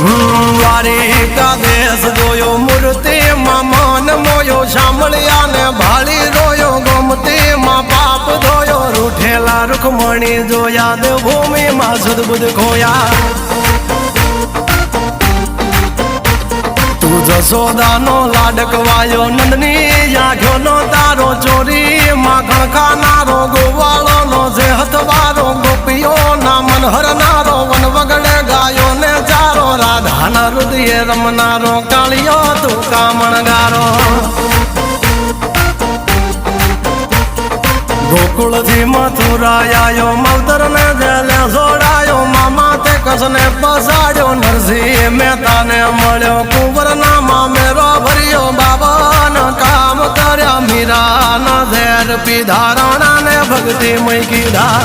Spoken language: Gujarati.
દ્વારિકા દેશ જોયો મૂર્તિમાં મન મોયો સાંભળ્યા ને ભાળી રોયો ગમતીમાં પાપ ધોયો રૂઠેલા રૂખમણી જોયા દેવભૂમિમાં સદબુદ્ધ ખોયા તું જશોદાનો લાડકવાયો નંદની આંખોનો તારો ચોરી માખણ ખાનારો ગોવાળોનો જે હથવારો ગોપીઓના મન હરનારો વન વગડે ગાયો ને ચારો રાધાના હૃદયે રમનારો કાળિયો તું કામણગારો ગોકુળથી મથુરાયો માવતર ને જેલે જોડાયો મામા તે કસને પસાડ્યો નરસિંહ મહેતાને મળ્યો કુંવરના મામેરો ભર્યો બાબાના કામ કર્યા મીરાના ઝેર પીધા રાણાને ભક્તિ મય કીધા